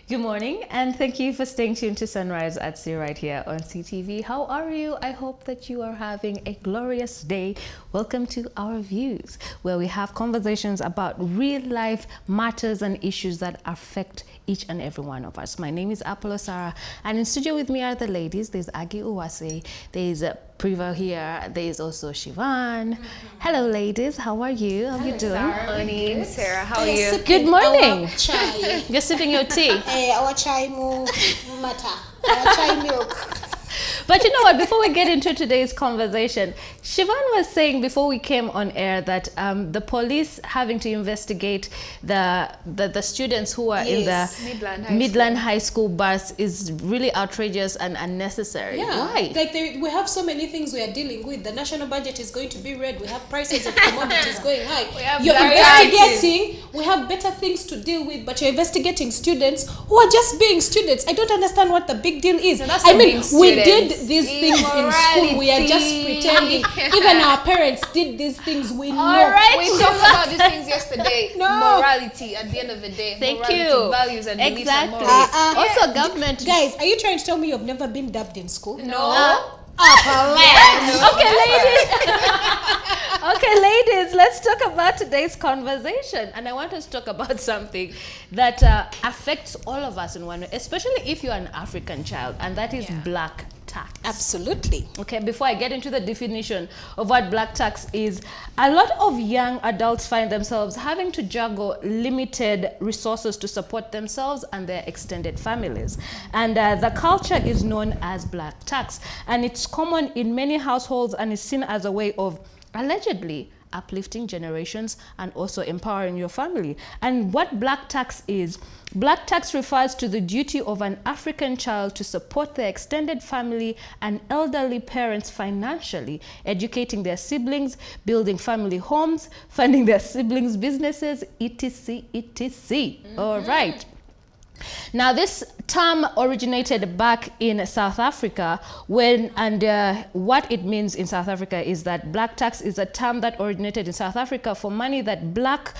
Good morning, and thank you for staying tuned to Sunrise at Sea right here on CTV. How are you? I hope that you are having a glorious day. Welcome to Our Views, where we have conversations about real life matters and issues that affect each and every one of us. My name is Apollo Sarah, and in studio with me are the ladies. There's Agi Uwase, there's Priva here, there's also Shivan. Hello ladies, how are you? How are you doing? Good morning, Sarah. How are you? Good morning. Chai. You're sipping your tea. Our chai matter. Our chai milk. But you know what, before we get into today's conversation, Shivan was saying before we came on air that the police having to investigate the students who are in the Midland High School bus is really outrageous and unnecessary. Yeah. Why? Like we have so many things we are dealing with. The national budget is going to be red. We have prices of commodities going high. You're investigating. We have better things to deal with, but you're investigating students who are just being students. I don't understand what the big deal is. I mean, we did these things in school. We are just pretending. Even our parents did these things. We know. Right. We talked about these things yesterday. No. Morality at the end of the day. Thank morality, you. Values and beliefs and Exactly. morals. Also, government. Guys, are you trying to tell me you've never been dubbed in school? No. Okay, ladies. Okay, ladies, let's talk about today's conversation. And I want us to talk about something that affects all of us in one way, especially if you're an African child, and that is black tax. Absolutely. Okay, before I get into the definition of what black tax is, a lot of young adults find themselves having to juggle limited resources to support themselves and their extended families. And the culture is known as black tax. And it's common in many households and is seen as a way of allegedly uplifting generations and also empowering your family. And what black tax is, black tax refers to the duty of an African child to support their extended family and elderly parents financially, educating their siblings, building family homes, funding their siblings' businesses, etc., etc. All right. Now, this term originated back in South Africa what it means in South Africa is that black tax is a term that originated in South Africa for money that black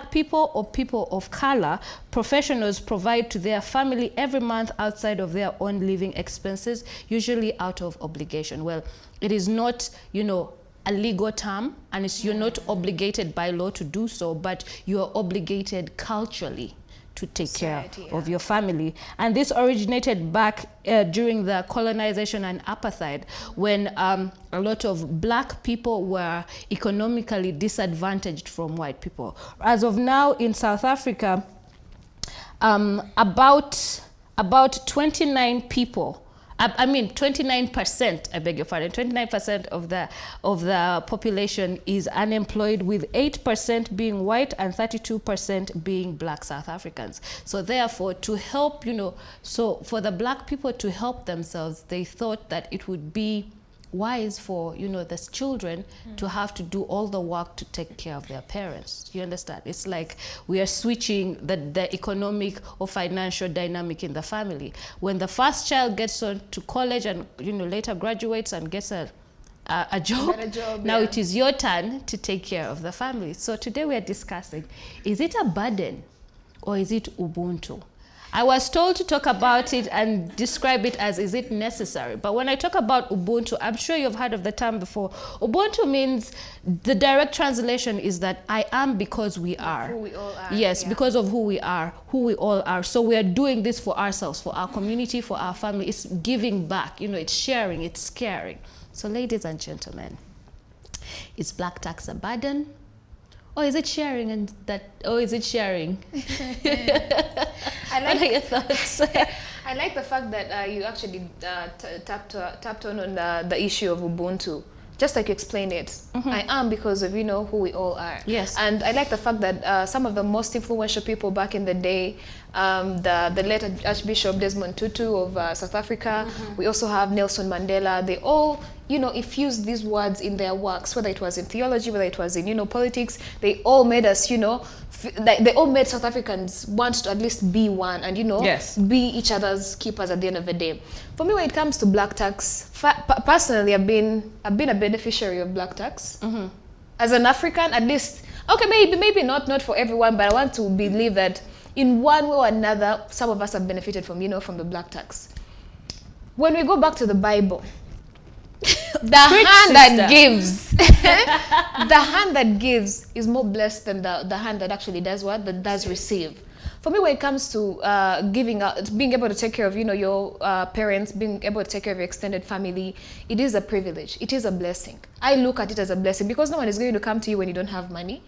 people or people of color professionals provide to their family every month outside of their own living expenses, usually out of obligation. Well, it is not, a legal term, and you're not obligated by law to do so, but you are obligated culturally to take care of your family. And this originated back during the colonization and apartheid, when a lot of black people were economically disadvantaged from white people. As of now in South Africa, about 29 people, 29%, I beg your pardon, 29% of the population is unemployed, with 8% being white and 32% being black South Africans. So therefore, to help, so for the black people to help themselves, they thought that it would be wise for the children to have to do all the work to take care of their parents. You understand? It's like we are switching the economic or financial dynamic in the family. When the first child gets on to college and later graduates and gets a job, now it is your turn to take care of the family. So today we are discussing, is it a burden or is it Ubuntu? I was told to talk about it and describe it as, is it necessary? But when I talk about Ubuntu, I'm sure you've heard of the term before. Ubuntu means, the direct translation is that I am because we are. Who we all are. Yes, because of who we are, who we all are. So we are doing this for ourselves, for our community, for our family. It's giving back, it's sharing, it's caring. So ladies and gentlemen, is black tax a burden? Or is it sharing or is it sharing? What are your thoughts? I like the fact that you actually tapped on the issue of Ubuntu. Just like you explained it, I am because of who we all are. Yes. And I like the fact that some of the most influential people back in the day, the late Archbishop Desmond Tutu of South Africa, we also have Nelson Mandela, they all infused these words in their works, whether it was in theology, whether it was in politics. They all made us they all made South Africans want to at least be one and be each other's keepers at the end of the day. For me, when it comes to black tax, personally I've been a beneficiary of black tax. As an African, at least, okay, maybe not for everyone, but I want to believe that in one way or another, some of us have benefited from, from the black tax. When we go back to the Bible, the hand that gives, the hand that gives is more blessed than the hand that actually does what? That does receive. For me, when it comes to giving out, being able to take care of, your parents, being able to take care of your extended family, it is a privilege. It is a blessing. I look at it as a blessing because no one is going to come to you when you don't have money.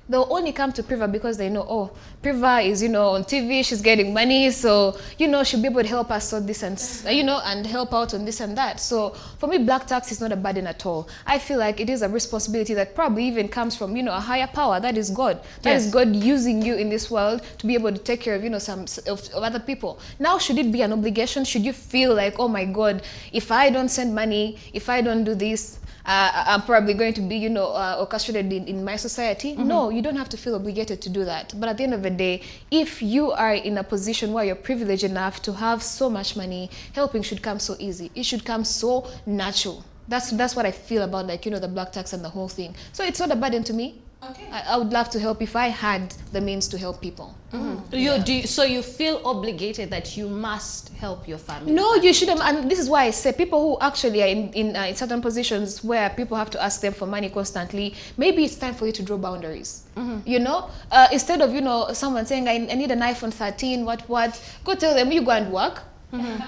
They'll only come to Priva because they know, oh, Priva is, on TV, she's getting money, so, she'll be able to help us sort this and, and help out on this and that. So for me, black tax is not a burden at all. I feel like it is a responsibility that probably even comes from, a higher power. That is God. That is God using you in this world to be able to take care of, some of other people. Now, should it be an obligation? Should you feel like, oh my God, if I don't send money, if I don't do this, I'm probably going to be, orchestrated in my society. No, you don't have to feel obligated to do that. But at the end of the day, if you are in a position where you're privileged enough to have so much money, helping should come so easy. It should come so natural. That's what I feel about, the black tax and the whole thing. So it's not a burden to me. Okay. I would love to help if I had the means to help people. So you feel obligated that you must help your family? No, you shouldn't. And this is why I say people who actually are in certain positions where people have to ask them for money constantly, maybe it's time for you to draw boundaries. Instead of, someone saying, I need an iPhone 13, what, go tell them, you go and work.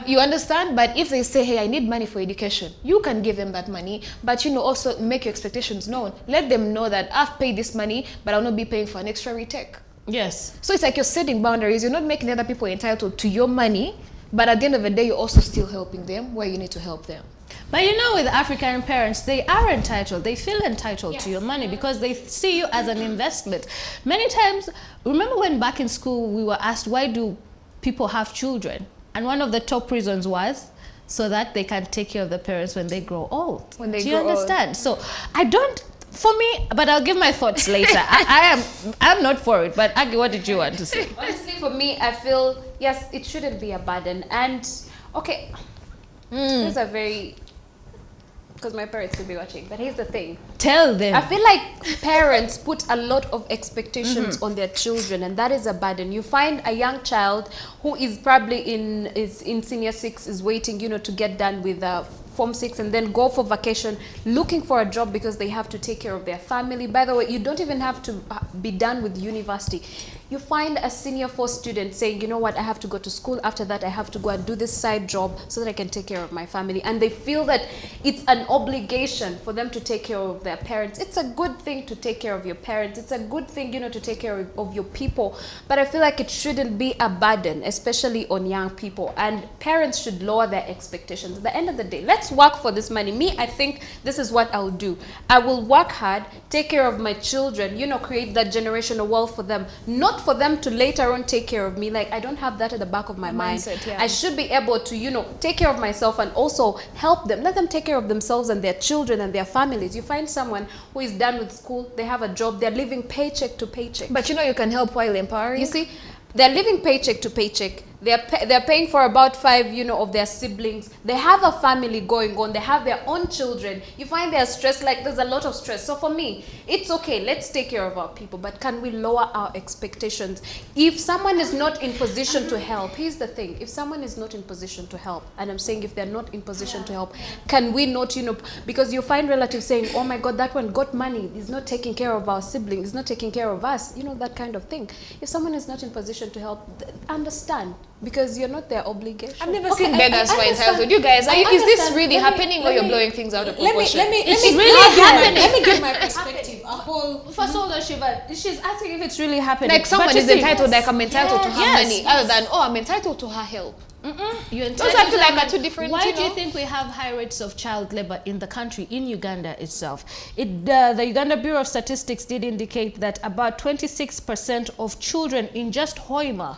You understand? But if they say, hey, I need money for education, you can give them that money, but also make your expectations known. Let them know that I've paid this money, but I'll not be paying for an extra retake. Yes. So it's like you're setting boundaries. You're not making other people entitled to your money, but at the end of the day, you're also still helping them where you need to help them. But with African parents, they are entitled. They feel entitled to your money because they see you as an investment. Many times, remember when back in school we were asked, why do people have children? And one of the top reasons was so that they can take care of the parents when they grow old. Do you understand? So for me, but I'll give my thoughts later. I'm not for it, but Aggie, what did you want to say? Honestly, for me, I feel, yes, it shouldn't be a burden. And, okay, these are very, because my parents could be watching, but here's the thing. Tell them. I feel like parents put a lot of expectations on their children, and that is a burden. You find a young child who is probably in senior 6, is waiting, to get done with Form 6 and then go for vacation, looking for a job because they have to take care of their family. By the way, you don't even have to be done with university. You find a senior 4 student saying, you know what, I have to go to school. After that, I have to go and do this side job so that I can take care of my family. And they feel that it's an obligation for them to take care of their parents. It's a good thing to take care of your parents. It's a good thing, to take care of your people. But I feel like it shouldn't be a burden, especially on young people. And parents should lower their expectations. At the end of the day, let's work for this money. Me, I think this is what I'll do. I will work hard, take care of my children, create that generational wealth for them. Not for them to later on take care of me. Like, I don't have that at the back of my mind. Yeah. I should be able to, take care of myself and also help them. Let them take care of themselves and their children and their families. You find someone who is done with school, they have a job, they're living paycheck to paycheck. But you can help while empowering. You see, they're living paycheck to paycheck. They're paying for about 5, of their siblings. They have a family going on. They have their own children. You find they're stressed, like there's a lot of stress. So for me, it's okay. Let's take care of our people. But can we lower our expectations? If someone is not in position to help, here's the thing. If someone is not in position to help, and I'm saying if they're not in position to help, can we not, because you find relatives saying, oh my God, that one got money. He's not taking care of our siblings. He's not taking care of us. That kind of thing. If someone is not in position to help, understand. Because you're not their obligation. I've never seen beggars who are entitled. You guys, is this really happening or you're blowing things out of proportion? Let me give my perspective. First of all, Shiva, she's asking if it's really happening. Like someone is entitled, like I'm entitled to her money, other than, I'm entitled to her help. You're entitled. Those I feel like are two different. Why do you think we have high rates of child labor in the country, in Uganda itself? The Uganda Bureau of Statistics did indicate that about 26% of children in just Hoima,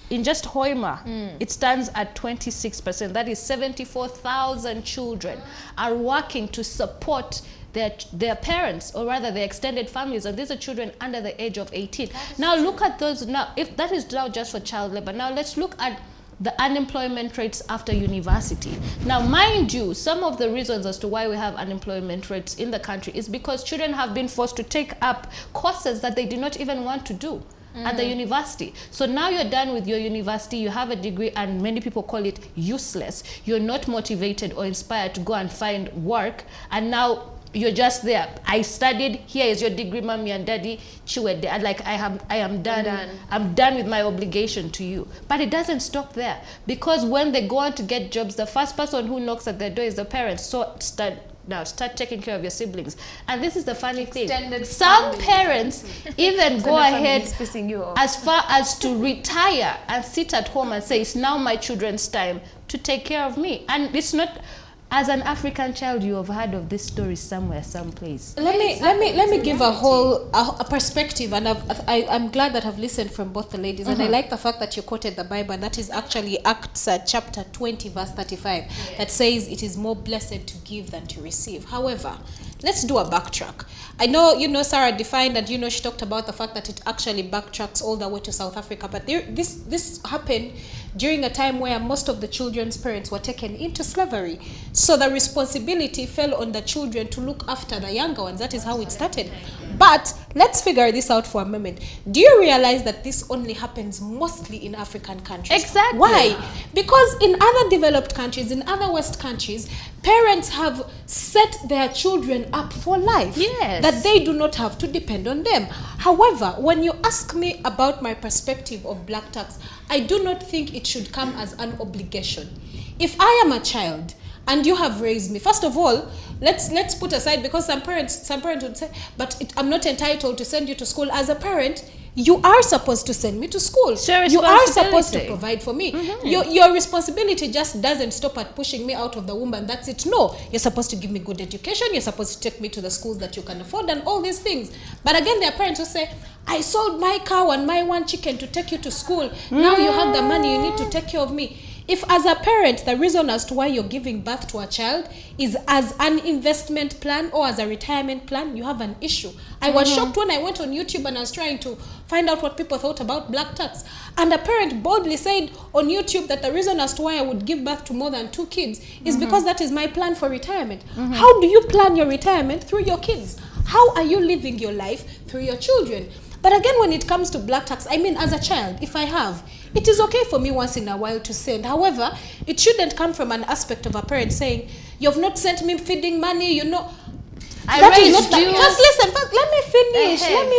it stands at 26%. That is 74,000 children are working to support their parents, or rather their extended families, and these are children under the age of 18. Now look at those. Now, if that is now just for child labor, now let's look at the unemployment rates after university. Now, mind you, some of the reasons as to why we have unemployment rates in the country is because children have been forced to take up courses that they do not even want to do. at the university. So now you're done with your university, you have a degree, and many people call it useless. You're not motivated or inspired to go and find work, and now you're just there. I studied, here is your degree, mommy and daddy, chiwede. And like, I am done. I'm done with my obligation to you. But it doesn't stop there, because when they go on to get jobs, the first person who knocks at their door is the parents. So start taking care of your siblings. And this is the funny thing. Some parents even go ahead as far as to retire and sit at home and say, it's now my children's time to take care of me. And it's not, as an African child, you have heard of this story somewhere, someplace. Let me give a perspective, and I'm glad that I've listened from both the ladies, and I like the fact that you quoted the Bible, and that is actually Acts chapter 20 verse 35, that says it is more blessed to give than to receive. However, let's do a backtrack. I know, Sarah defined, and she talked about the fact that it actually backtracks all the way to South Africa, but this happened during a time where most of the children's parents were taken into slavery. So the responsibility fell on the children to look after the younger ones. That is how it started. But let's figure this out for a moment. Do you realize that this only happens mostly in African countries? Exactly. Why? Because in other developed countries, in other West countries, parents have set their children up for life. Yes. That they do not have to depend on them. However, when you ask me about my perspective of black tax, I do not think it should come as an obligation. If I am a child and you have raised me, first of all, let's put aside, because some parents would say, but I'm not entitled to send you to school. As a parent, you are supposed to send me to school. You are supposed to provide for me. Your responsibility just doesn't stop at pushing me out of the womb and that's it. No, you're supposed to give me good education. You're supposed to take me to the schools that you can afford and all these things. But again, there are parents who say, I sold my cow and my one chicken to take you to school. Now you have the money, you need to take care of me. If as a parent, the reason as to why you're giving birth to a child is as an investment plan or as a retirement plan, you have an issue. I was shocked when I went on YouTube and I was trying to find out what people thought about black tax. And a parent boldly said on YouTube that the reason as to why I would give birth to more than 2 kids is because that is my plan for retirement. How do you plan your retirement? Through your kids. How are you living your life? Through your children. But again, when it comes to black tax, I mean, as a child, if I have, it is okay for me once in a while to send. However, it shouldn't come from an aspect of a parent saying, you've not sent me feeding money, I raised you. Just listen, let me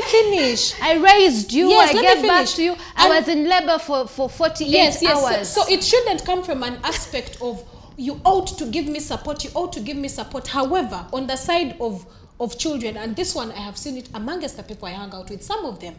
finish. I raised you, yes, I gave back to you. I was in labor for 48 hours. So it shouldn't come from an aspect of, you ought to give me support, you ought to give me support. However, on the side of children, and this one I have seen it amongst the people I hang out with, some of them,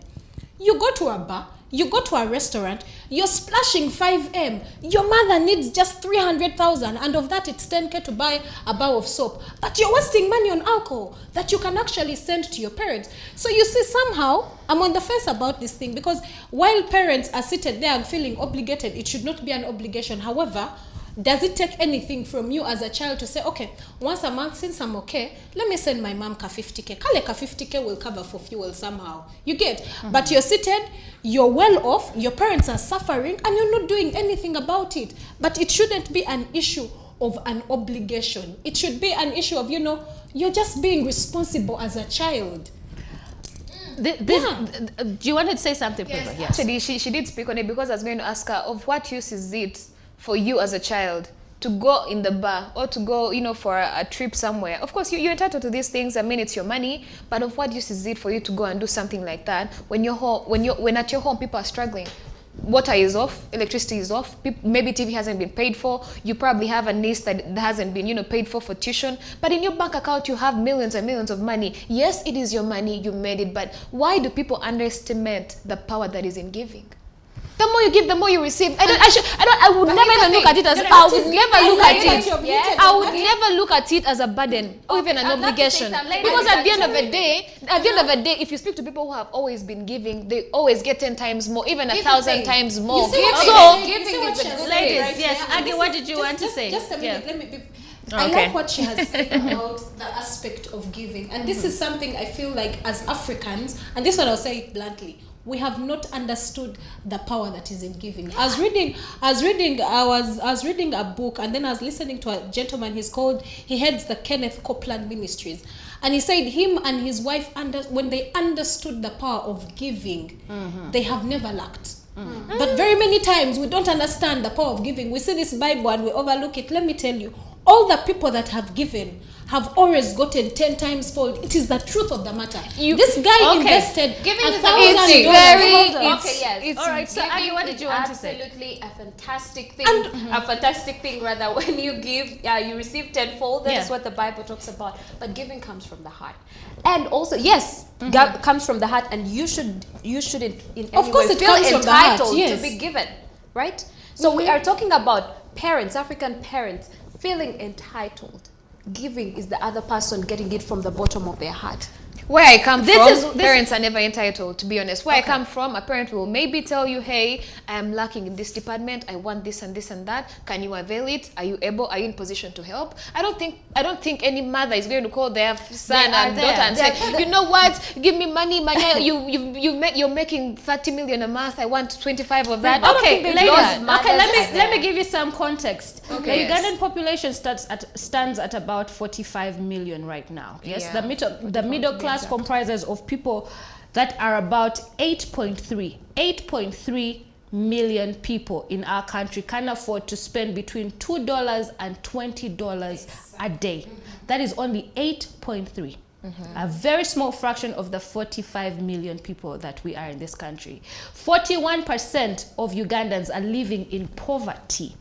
you go to a bar, you go to a restaurant, you're splashing 5M, your mother needs just 300,000, and of that it's 10K to buy a bar of soap, but you're wasting money on alcohol that you can actually send to your parents. So you see, somehow I'm on the fence about this thing, because while parents are seated there and feeling obligated, it should not be an obligation. However, does it take anything from you as a child to say, okay, once a month, since I'm okay, let me send my mom ka 50K. Kale ka 50K will cover for fuel somehow. You get? But you're seated, you're well off, your parents are suffering, and you're not doing anything about it. But it shouldn't be an issue of an obligation. It should be an issue of, you're just being responsible as a child. Do you want to say something, Pepper? Yes. Actually, she did speak on it, because I was going to ask her, of what use is it for you as a child to go in the bar or to go, for a trip somewhere? Of course, you're entitled to these things. I mean, it's your money, but of what use is it for you to go and do something like that when you're home, when at your home people are struggling? Water is off, electricity is off, maybe TV hasn't been paid for, you probably have a niece that hasn't been, paid for tuition, but in your bank account you have millions and millions of money. Yes, it is your money, you made it, but why do people underestimate the power that is in giving? The more you give, the more you receive. I would never even look at it as, I would never look at it as a burden or even an obligation. Because at the end of the day, if you speak to people who have always been giving, they always get 10 times more, even 1,000 times more. So giving is a good thing, right? Yes, Aggie, what did you want to say? Just a minute, let me be... I like what she has said about the aspect of giving. And this is something I feel like as Africans, and this one I'll say it bluntly, we have not understood the power that is in giving. I was reading a book, and then I was listening to a gentleman. He heads the Kenneth Copeland Ministries, And he said him and his wife, when they understood the power of giving, they have never lacked. But very many times we don't understand the power of giving. We see this Bible and we overlook it. Let me tell you, all the people that have given have always gotten 10 times fold. It is the truth of the matter. This guy invested Giving $1,000. is very yes. All right, so Adi, what did you want to say? Absolutely a fantastic thing. A fantastic thing, rather. When you give, you receive tenfold. That is what the Bible talks about. But giving comes from the heart, and also God comes from the heart, and you shouldn't in any way feel entitled to be given, right? So we are talking about parents, African parents, feeling entitled. Giving is the other person getting it from the bottom of their heart. Where I come from, parents are never entitled, to be honest. Where I come from, a parent will maybe tell you, hey, I am lacking in this department. I want this and this and that. Can you avail it? Are you able? Are you in position to help? I don't think any mother is going to call their son and daughter and say, you know what? Give me money, you're making 30 million a month. I want 25 of that. Okay, let me give you some context. Okay, the Ugandan population stands at about 45 million right now. Yes, the middle class comprises of people that are about 8.3 million people in our country can afford to spend between $2 and $20 a day. That is only 8.3. A very small fraction of the 45 million people that we are in this country. 41% of Ugandans are living in poverty.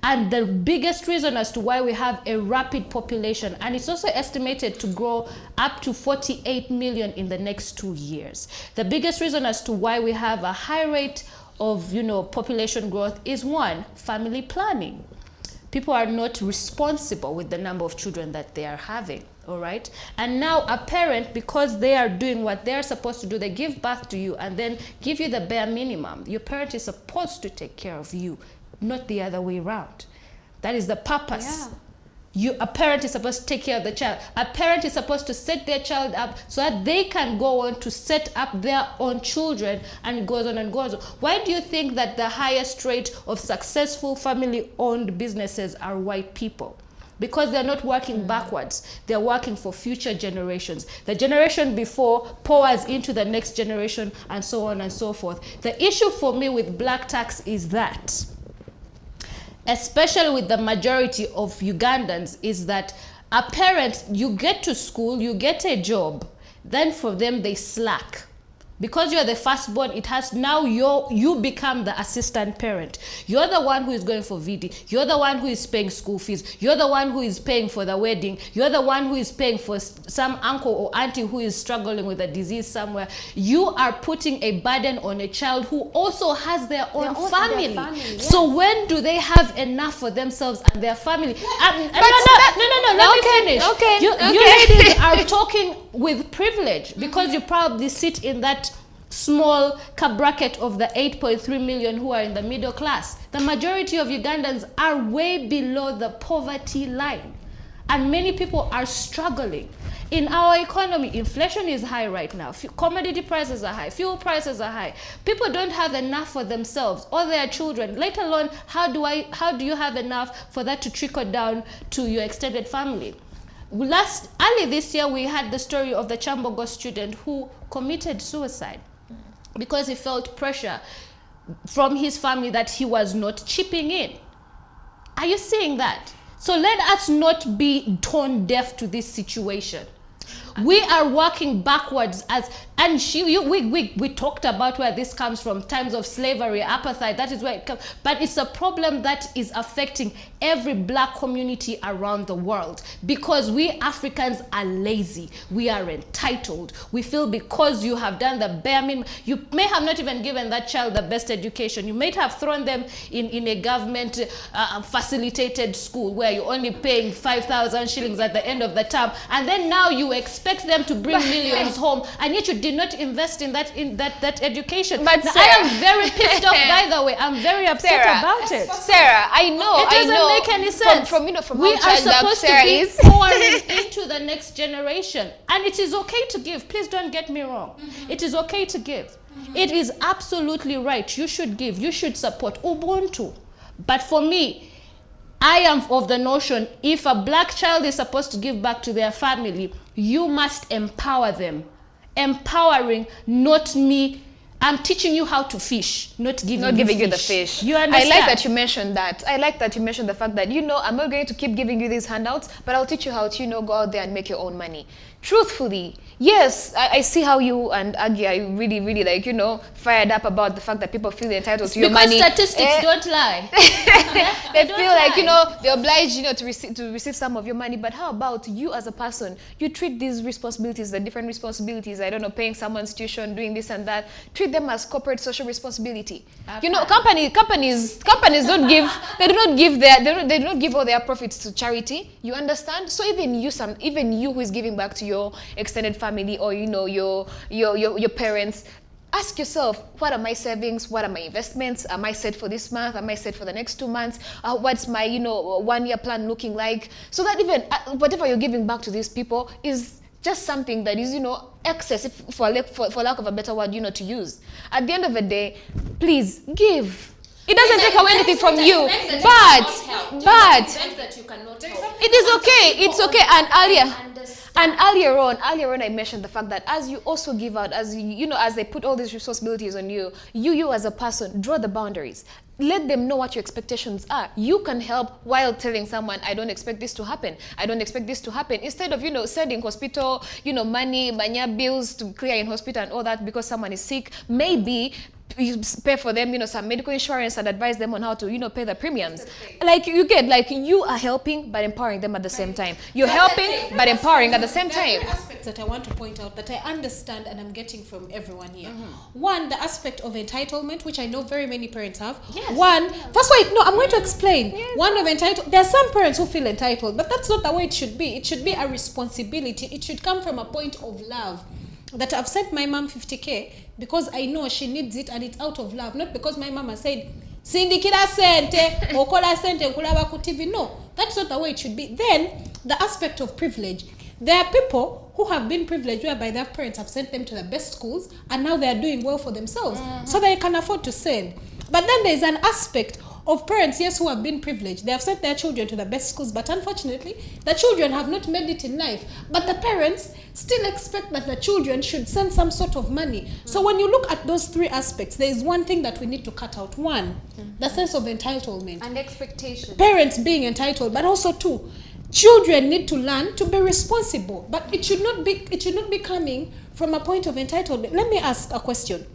And the biggest reason as to why we have a rapid population, and it's also estimated to grow up to 48 million in the next 2 years. The biggest reason as to why we have a high rate of, population growth is one, family planning. People are not responsible with the number of children that they are having, all right? And now a parent, because they are doing what they're supposed to do, they give birth to you and then give you the bare minimum. Your parent is supposed to take care of you, not the other way around. That is the purpose. A parent is supposed to take care of the child. A parent is supposed to set their child up so that they can go on to set up their own children, and it goes on and goes on. Why do you think that the highest rate of successful family-owned businesses are white people? Because they're not working backwards. They're working for future generations. The generation before pours into the next generation, and so on and so forth. The issue for me with black tax is that, especially with the majority of Ugandans, is that a parent, you get to school, you get a job, then for them they slack. Because you're the firstborn, it has now you become the assistant parent. You're the one who is going for VD. You're the one who is paying school fees. You're the one who is paying for the wedding. You're the one who is paying for some uncle or auntie who is struggling with a disease somewhere. You are putting a burden on a child who also has their own family. Yes. So when do they have enough for themselves and their family? Let me finish. You ladies are talking with privilege because you probably sit in that small bracket of the 8.3 million who are in the middle class. The majority of Ugandans are way below the poverty line, and many people are struggling. In our economy, inflation is high right now. Commodity prices are high. Fuel prices are high. People don't have enough for themselves or their children, let alone how do you have enough for that to trickle down to your extended family? Early this year, we had the story of the Chambogo student who committed suicide because he felt pressure from his family that he was not chipping in. Are you seeing that? So let us not be tone deaf to this situation. We are working backwards we talked about where this comes from, times of slavery, apartheid, that is where it comes. But it's a problem that is affecting every black community around the world because we Africans are lazy. We are entitled. We feel because you have done the bare minimum, you may have not even given that child the best education. You may have thrown them in a government facilitated school where you're only paying 5,000 shillings at the end of the term, and then now you expect them to bring millions home, and yet you did not invest in that education. But Sarah, I am very pissed off. By the way, I'm very upset about it. Sarah, I know. It doesn't make any sense. From we are supposed to be pouring into the next generation, and it is okay to give. Please don't get me wrong. It is okay to give. It is absolutely right. You should give. You should support Ubuntu. But for me, I am of the notion, if a black child is supposed to give back to their family, you must empower them. Empowering, not me. I'm teaching you how to fish, not giving you the fish. You understand? I like that you mentioned that. I like that you mentioned the fact that, you know, I'm not going to keep giving you these handouts, but I'll teach you how to, you know, go out there and make your own money. Truthfully, yes, I see how you and Aggie are really, really, like, you know, fired up about the fact that people feel they're entitled to your money. Because statistics don't lie. They feel like, you know, they're obliged, you know, to receive some of your money. But how about you as a person? You treat these responsibilities, the different responsibilities, I don't know, paying someone's tuition, doing this and that, treat them as corporate social responsibility. You know, companies don't give, they do not give all their profits to charity. You understand? So even you who is giving back to your extended family, or, you know, your parents, ask yourself, what are my savings? What are my investments? Am I set for this month? Am I set for the next 2 months? What's my, you know, 1 year plan looking like? So that even whatever you're giving back to these people is just something that is, you know, excess, for lack of a better word, you know, to use. At the end of the day, please give. It doesn't take away anything from you, but it is okay. It's okay. And earlier on, I mentioned the fact that as you also give out, as you know, as they put all these responsibilities on you, you as a person, draw the boundaries. Let them know what your expectations are. You can help while telling someone, I don't expect this to happen. I don't expect this to happen. Instead of, you know, sending hospital, you know, money, bills to clear in hospital and all that because someone is sick, maybe you pay for them, you know, some medical insurance and advise them on how to, you know, pay the premiums. Like, you get, like, you are helping but empowering them at the same time. You're helping but empowering at the same time. There are aspects that I want to point out that I understand and I'm getting from everyone here. One, the aspect of entitlement, which I know very many parents have. I'm going to explain. One of entitled, there are some parents who feel entitled, but that's not the way it should be. It should be a responsibility. It should come from a point of love. That I've sent my mom 50K because I know she needs it and it's out of love, not because my mama said sindikira sente okola sente nkulaba ku TV. No, that's not the way it should be. Then the aspect of privilege, there are people who have been privileged whereby their parents have sent them to the best schools and now they are doing well for themselves, so they can afford to send. But then there's an aspect of parents, yes, who have been privileged. They have sent their children to the best schools, but unfortunately, the children have not made it in life. But the parents still expect that the children should send some sort of money. So when you look at those three aspects, there is one thing that we need to cut out. One, the sense of entitlement. And expectation. Parents being entitled, but also two, children need to learn to be responsible. But it should not be coming from a point of entitlement. Let me ask a question.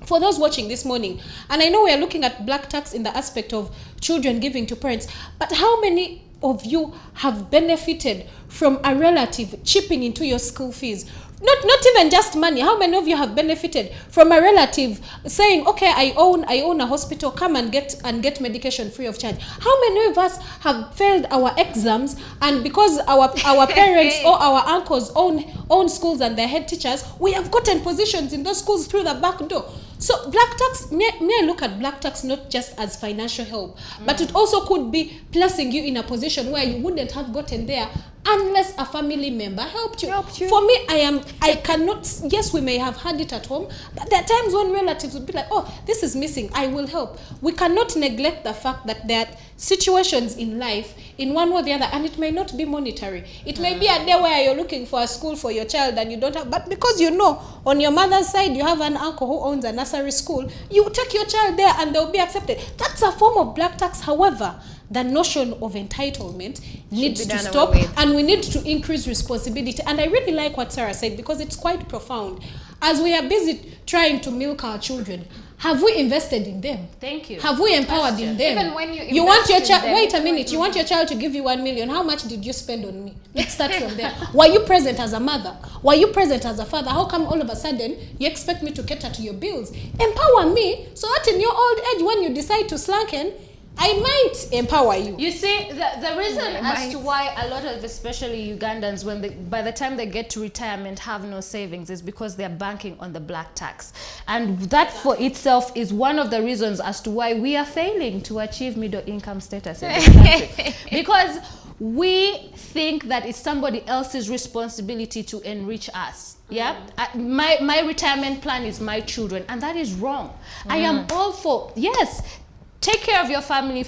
For those watching this morning, and I know we are looking at black tax in the aspect of children giving to parents, but how many of you have benefited from a relative chipping into your school fees? Not even just money. How many of you have benefited from a relative saying, okay, I own a hospital, come and get medication free of charge? How many of us have failed our exams, and because our parents or our uncles own schools and their head teachers, we have gotten positions in those schools through the back door? So black tax, may I look at black tax not just as financial help, but it also could be placing you in a position where you wouldn't have gotten there unless a family member helped you. For me, I cannot, yes, we may have had it at home, but there are times when relatives would be like, oh, this is missing, I will help. We cannot neglect the fact that there are situations in life, in one way or the other, and it may not be monetary. It may be a day where you're looking for a school for your child and you don't have, but because you know on your mother's side you have an uncle who owns a nursery school, you take your child there and they'll be accepted. That's a form of black tax. However, the notion of entitlement needs to stop, and we need to increase responsibility. And I really like what Sarah said, because it's quite profound. As we are busy trying to milk our children, have we invested in them? Thank you. Have we empowered in them? Even when you want your child, wait a minute, you want your child to give you 1 million, how much did you spend on me? Let's start from there. Were you present as a mother? Were you present as a father? How come all of a sudden you expect me to cater to your bills? Empower me so that in your old age, when you decide to slacken, I might empower you. You see, the reason as to why a lot of, especially Ugandans, by the time they get to retirement, have no savings is because they're banking on the black tax. And that for itself is one of the reasons as to why we are failing to achieve middle income status in this country. Because we think that it's somebody else's responsibility to enrich us. Yeah, my retirement plan is my children, and that is wrong. I am all for, yes, take care of your family.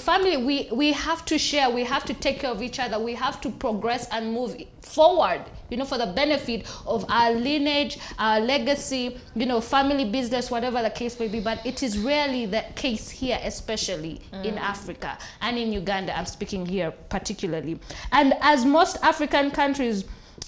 We have to share, we have to take care of each other, we have to progress and move forward, you know, for the benefit of our lineage, our legacy, you know, family business, whatever the case may be. But it is rarely the case here, especially in Africa and in Uganda. I'm speaking here particularly. And as most African countries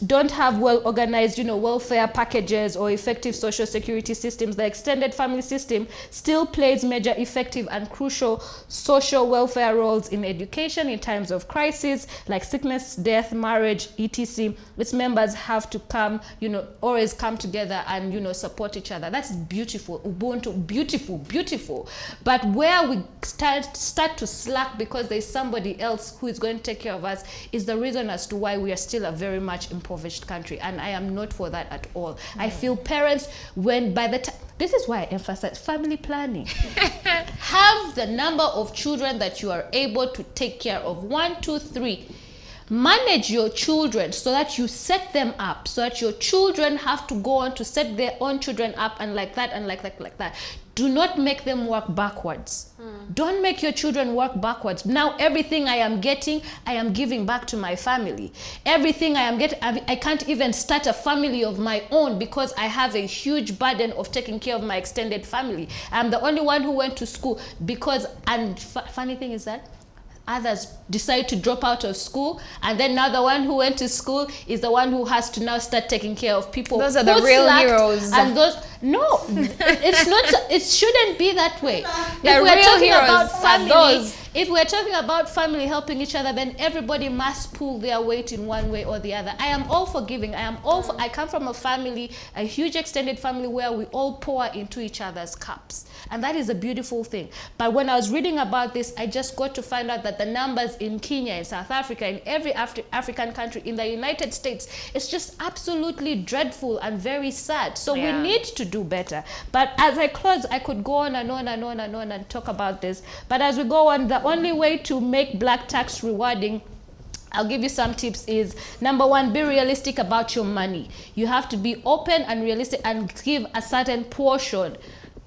don't have well-organized, you know, welfare packages or effective social security systems, the extended family system still plays major effective and crucial social welfare roles in education in times of crisis, like sickness, death, marriage, etc. Its members have to come, you know, always come together and, you know, support each other. That's beautiful. Ubuntu, beautiful, beautiful. But where we start to slack because there's somebody else who is going to take care of us is the reason as to why we are still a very much impoverished country, and I am not for that at all. I feel parents, when by the time, this is why I emphasize family planning. Have the number of children that you are able to take care of. 1, 2, 3. Manage your children so that you set them up, so that your children have to go on to set their own children up, and like that and like that, like that. Do not make them work backwards. Don't make your children work backwards. Now everything I am getting, I am giving back to my family. Everything I am getting, I can't even start a family of my own because I have a huge burden of taking care of my extended family. I'm the only one who went to school because, and funny thing is that others decide to drop out of school, and then now the one who went to school is the one who has to now start taking care of people. Those are the real heroes. And those, no, it's not. It shouldn't be that way. The real heroes are those. If we're talking about family helping each other, then everybody must pull their weight in one way or the other. I am all for giving. I am all for, I come from a family, a huge extended family where we all pour into each other's cups. And that is a beautiful thing. But when I was reading about this, I just got to find out that the numbers in Kenya, in South Africa, in every African country, in the United States, it's just absolutely dreadful and very sad. So we need to do better. But as I close, I could go on and on and on and on and talk about this. But as we go on, the only way to make black tax rewarding, I'll give you some tips, is number 1, be realistic about your money. You have to be open and realistic and give a certain portion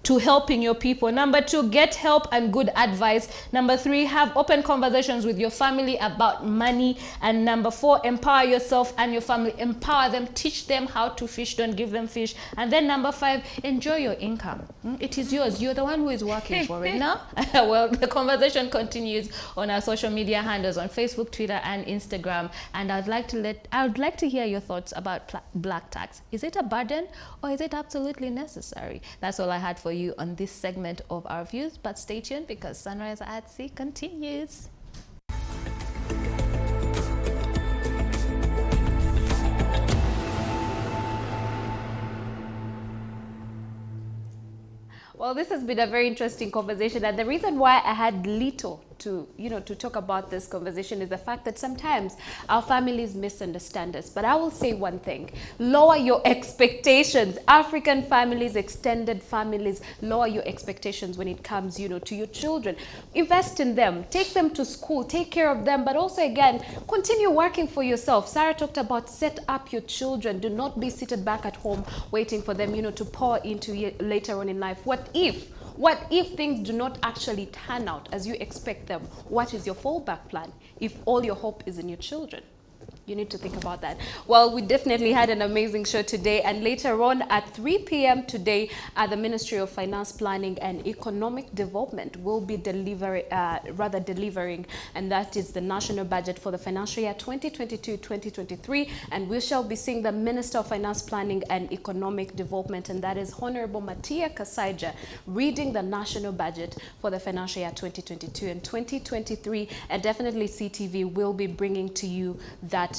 to helping your people. Number 2, get help and good advice. Number 3, have open conversations with your family about money. And number 4, empower yourself and your family. Empower them, teach them how to fish, don't give them fish. And then number 5, enjoy your income. It is yours. You're the one who is working for it now. Well, the conversation continues on our social media handles on Facebook, Twitter, and Instagram. And I would like to hear your thoughts about black tax. Is it a burden or is it absolutely necessary? That's all I had for you on this segment of our views, but stay tuned because Sunrise at Sea continues. Well, this has been a very interesting conversation, and the reason why I had little to talk about this conversation is the fact that sometimes our families misunderstand us. But I will say one thing: lower your expectations. African families, extended families, lower your expectations when it comes, to your children. Invest in them, take them to school, take care of them, but also again, continue working for yourself. Sarah talked about set up your children. Do not be seated back at home waiting for them, to pour into you later on in life. What if things do not actually turn out as you expect them? What is your fallback plan if all your hope is in your children? You need to think about that. Well, we definitely had an amazing show today, and later on at 3 p.m. today, the Ministry of Finance, Planning and Economic Development will be delivering, and that is the national budget for the financial year 2022-2023, and we shall be seeing the Minister of Finance, Planning and Economic Development, and that is Honorable Matia Kasaija, reading the national budget for the financial year 2022 and 2023, and definitely CTV will be bringing to you that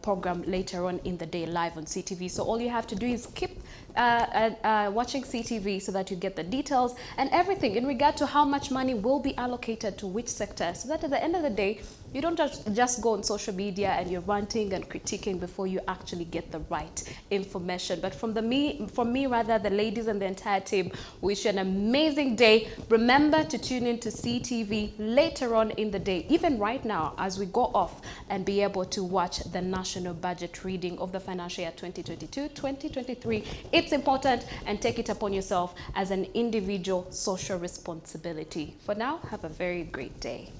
program later on in the day live on CTV. So all you have to do is keep watching CTV so that you get the details and everything in regard to how much money will be allocated to which sector, so that at the end of the day You don't just go on social media and you're ranting and critiquing before you actually get the right information. But from me, rather, the ladies and the entire team wish you an amazing day. Remember to tune in to CTV later on in the day, even right now as we go off, and be able to watch the national budget reading of the financial year 2022-2023. It's important, and take it upon yourself as an individual social responsibility. For now, have a very great day.